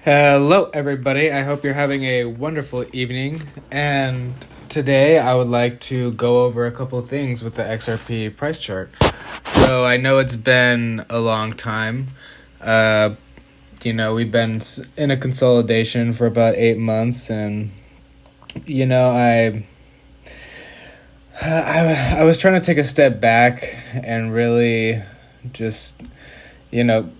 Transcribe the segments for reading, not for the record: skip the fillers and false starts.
Hello, everybody. I hope you're having a wonderful evening. And today I would like to go over a couple of things with the XRP price chart. So I know it's been a long time. We've been in a consolidation for about 8 months, and I was trying to take a step back and really just you know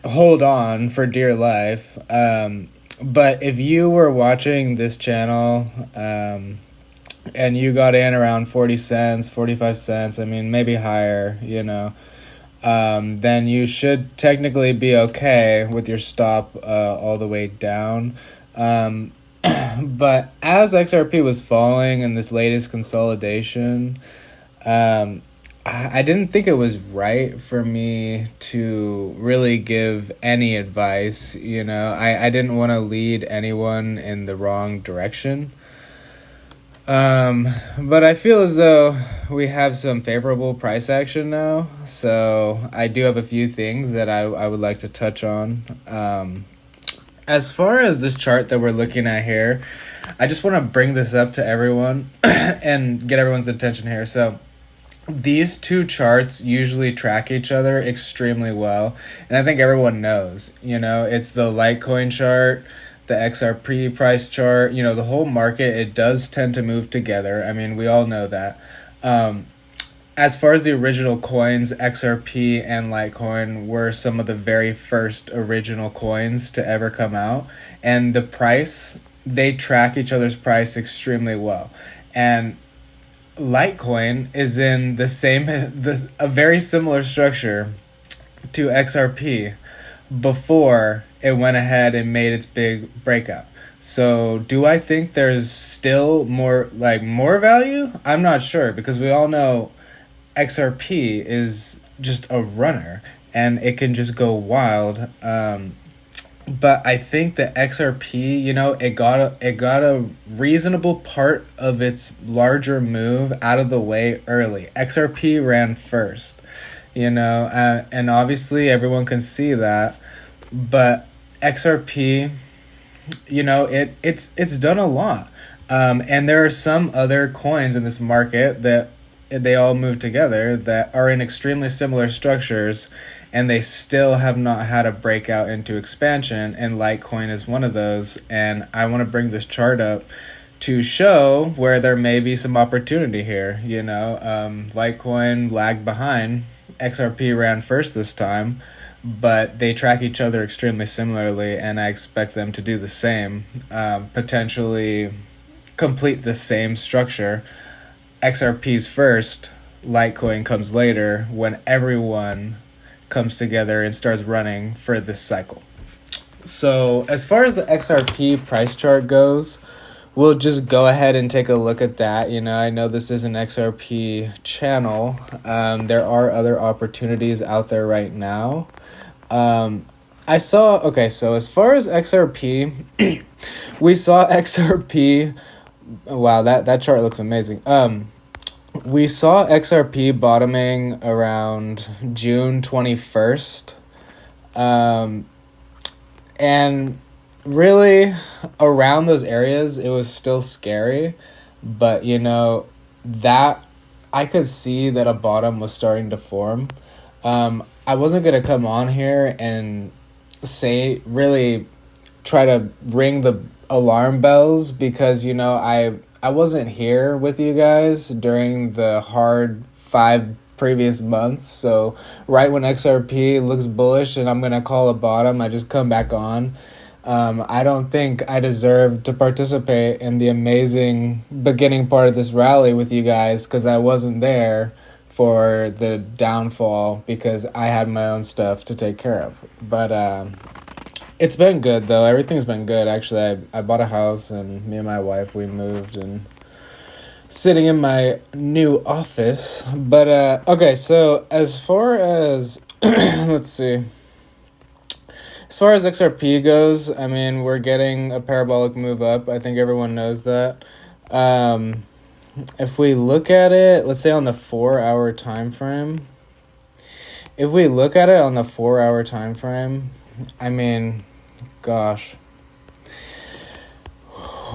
hold on for dear life. But if you were watching this channel and you got in around 40 cents, 45 cents, I mean, maybe higher, then you should technically be okay with your stop all the way down. But as XRP was falling in this latest consolidation, I didn't think it was right for me to really give any advice. I didn't want to lead anyone in the wrong direction. But I feel as though we have some favorable price action now. So I do have a few things that I would like to touch on. As far as this chart that we're looking at here, I just want to bring this up to everyone and get everyone's attention here. So these two charts usually track each other extremely well, and I think everyone knows, it's the Litecoin chart, the XRP price chart, the whole market, it does tend to move together. I mean, we all know that. As far as the original coins, XRP and Litecoin were some of the very first original coins to ever come out, and the price, they track each other's price extremely well. And Litecoin is in a very similar structure to XRP before it went ahead and made its big breakout. So do I think there's still more value? I'm not sure, because we all know XRP is just a runner and it can just go wild. But I think the XRP, it got a reasonable part of its larger move out of the way early. XRP ran first, and obviously everyone can see that. But XRP, it's done a lot. And there are some other coins in this market that they all move together that are in extremely similar structures, and they still have not had a breakout into expansion, and Litecoin is one of those. And I want to bring this chart up to show where there may be some opportunity here. Litecoin lagged behind. XRP ran first this time, but they track each other extremely similarly, and I expect them to do the same, potentially complete the same structure. XRP's first, Litecoin comes later, when everyone comes together and starts running for this cycle. So as far as the XRP price chart goes, we'll just go ahead and take a look at that. I know this is an XRP channel. There are other opportunities out there right now. So as far as XRP, we saw XRP. Wow, that chart looks amazing. We saw XRP bottoming around June 21st. And really around those areas, it was still scary. But, that I could see that a bottom was starting to form. I wasn't going to come on here and really try to ring the alarm bells, because I wasn't here with you guys during the hard 5 previous months. So right when XRP looks bullish and I'm gonna call a bottom, I just come back on. I don't think I deserve to participate in the amazing beginning part of this rally with you guys, because I wasn't there for the downfall, because I had my own stuff to take care of. But it's been good, though. Everything's been good. Actually, I bought a house, and me and my wife, we moved, and sitting in my new office. But, okay, so as far as, let's see. As far as XRP goes, I mean, we're getting a parabolic move up. I think everyone knows that. If we look at it, let's say on the 4-hour time frame. If we look at it on the 4-hour time frame, I mean, gosh,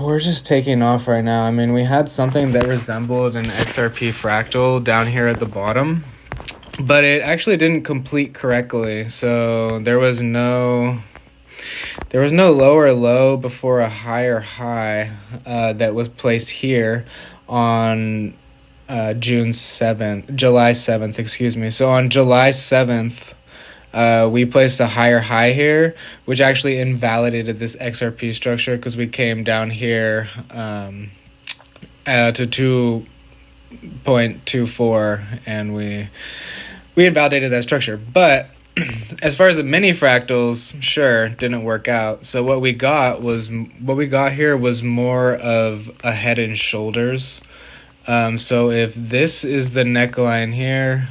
we're just taking off right now. I mean, we had something that resembled an XRP fractal down here at the bottom, but it actually didn't complete correctly. So there was no lower low before a higher high that was placed here on July 7th, excuse me. So on July 7th, we placed a higher high here, which actually invalidated this XRP structure because we came down here to 2.24 and we invalidated that structure. But as far as the mini fractals, sure, didn't work out. So what we got here was more of a head and shoulders. So if this is the neckline here,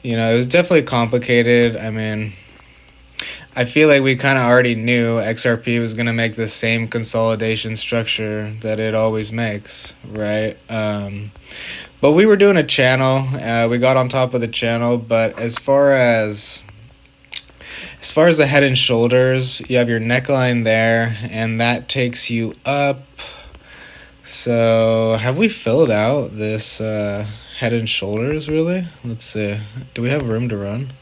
it was definitely complicated. I mean, I feel like we kind of already knew XRP was going to make the same consolidation structure that it always makes, right? But we were doing a channel. We got on top of the channel. But as far as the head and shoulders, you have your neckline there, and that takes you up. So have we filled out this head and shoulders, really? Let's see. Do we have room to run?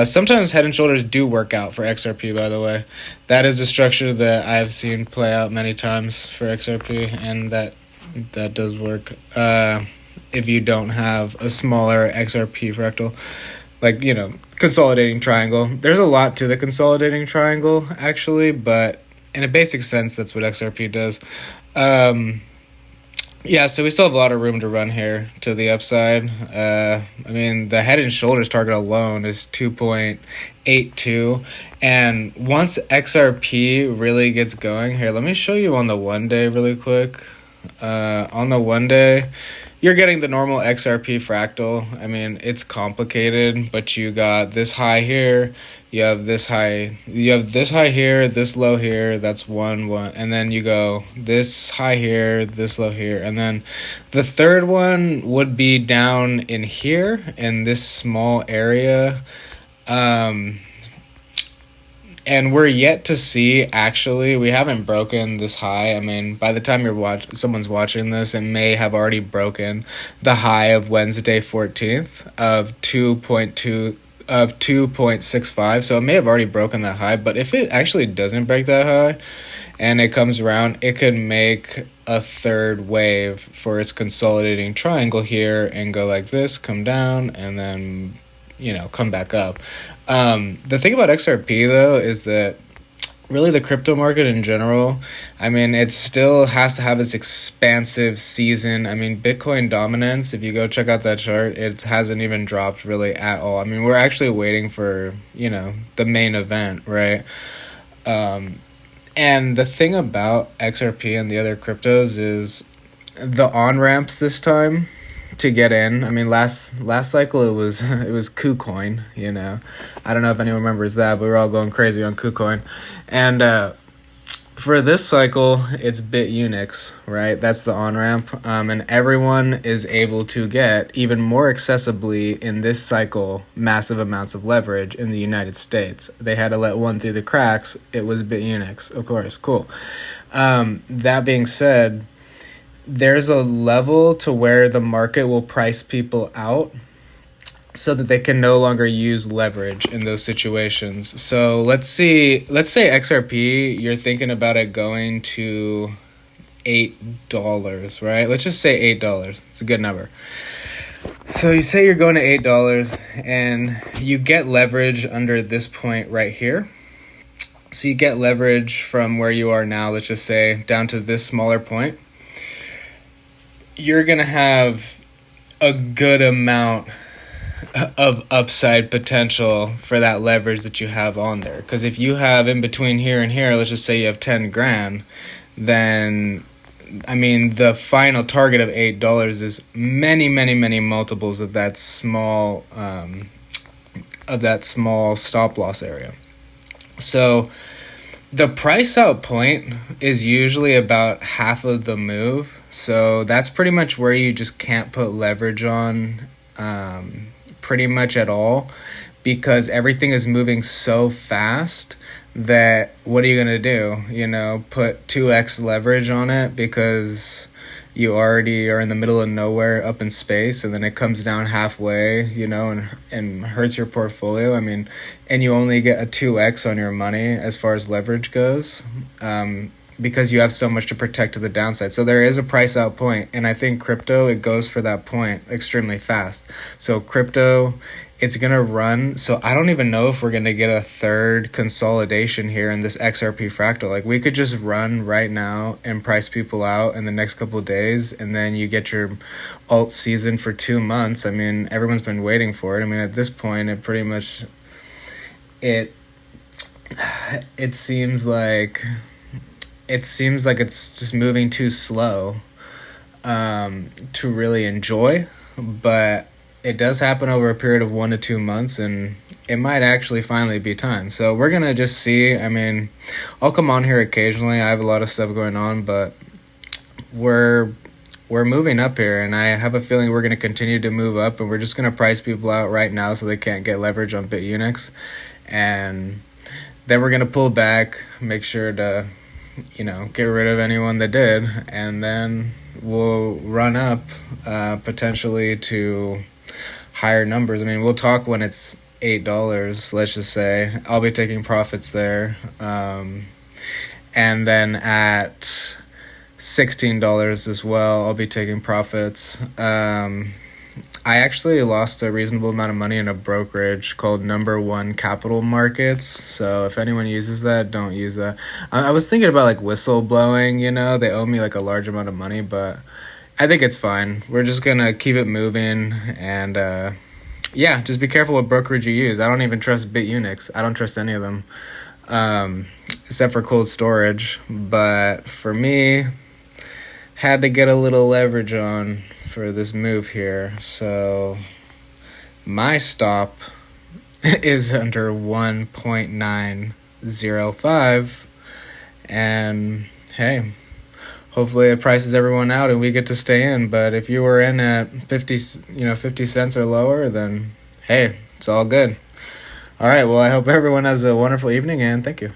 Sometimes head and shoulders do work out for XRP, by the way. That is a structure that I've seen play out many times for XRP, and that does work. If you don't have a smaller XRP fractal, like, consolidating triangle. There's a lot to the consolidating triangle, actually, but in a basic sense, that's what XRP does. Yeah, so we still have a lot of room to run here to the upside. I mean, the head and shoulders target alone is 2.82. And once XRP really gets going, here, let me show you on the 1 day really quick. On the 1 day, you're getting the normal XRP fractal. I mean, it's complicated, but you got this high here, you have this high here, this low here, that's one, and then you go this high here, this low here, and then the third one would be down in here in this small area. And we're yet to see, actually, we haven't broken this high. I mean, by the time someone's watching this, it may have already broken the high of Wednesday 14th of 2.65. So it may have already broken that high. But if it actually doesn't break that high and it comes around, it could make a third wave for its consolidating triangle here and go like this, come down, and then come back up. The thing about XRP, though, is that really the crypto market in general, I mean, it still has to have its expansive season. I mean, Bitcoin dominance, if you go check out that chart, it hasn't even dropped really at all. I mean, we're actually waiting for, the main event, right? And the thing about XRP and the other cryptos is the on-ramps this time to get in. I mean, last cycle it was KuCoin, I don't know if anyone remembers that, but we were all going crazy on KuCoin. And for this cycle, it's BitUnix, right? That's the on-ramp. And everyone is able to get, even more accessibly in this cycle, massive amounts of leverage in the United States. They had to let one through the cracks. It was BitUnix, of course. Cool. That being said, there's a level to where the market will price people out so that they can no longer use leverage in those situations. So let's say XRP, you're thinking about it going to $8, right? Let's just say $8. It's a good number. So you say you're going to $8 and you get leverage under this point right here. So you get leverage from where you are now, let's just say, down to this smaller point. You're going to have a good amount of upside potential for that leverage that you have on there. Because if you have in between here and here, let's just say you have 10 grand, then, I mean, the final target of $8 is many, many, many multiples of that small stop loss area. So the price out point is usually about half of the move. So that's pretty much where you just can't put leverage on pretty much at all, because everything is moving so fast that what are you going to do? Put 2x leverage on it because you already are in the middle of nowhere up in space, and then it comes down halfway, and hurts your portfolio. I mean, and you only get a 2x on your money as far as leverage goes, because you have so much to protect to the downside. So there is a price out point, and I think crypto, it goes for that point extremely fast. So crypto, it's going to run. So I don't even know if we're going to get a third consolidation here in this XRP fractal. Like, we could just run right now and price people out in the next couple of days, and then you get your alt season for 2 months. I mean, everyone's been waiting for it. I mean, at this point, it pretty much, it seems like it's just moving too slow to really enjoy, but it does happen over a period of 1 to 2 months, and it might actually finally be time. So we're going to just see. I mean, I'll come on here occasionally. I have a lot of stuff going on, but we're moving up here, and I have a feeling we're going to continue to move up, and we're just going to price people out right now so they can't get leverage on BitUnix. And then we're going to pull back, make sure to, get rid of anyone that did, and then we'll run up potentially to higher numbers. I mean, we'll talk when it's $8, let's just say. I'll be taking profits there. And then at $16 as well, I'll be taking profits. I actually lost a reasonable amount of money in a brokerage called Number One Capital Markets. So if anyone uses that, don't use that. I was thinking about whistleblowing, they owe me a large amount of money, but I think it's fine. We're just going to keep it moving, and just be careful what brokerage you use. I don't even trust BitUnix. I don't trust any of them, except for cold storage. But for me, had to get a little leverage on for this move here. So my stop is under 1.905, and hey, hopefully it prices everyone out and we get to stay in. But if you were in at 50 cents or lower, then hey, it's all good. All right, well, I hope everyone has a wonderful evening, and thank you.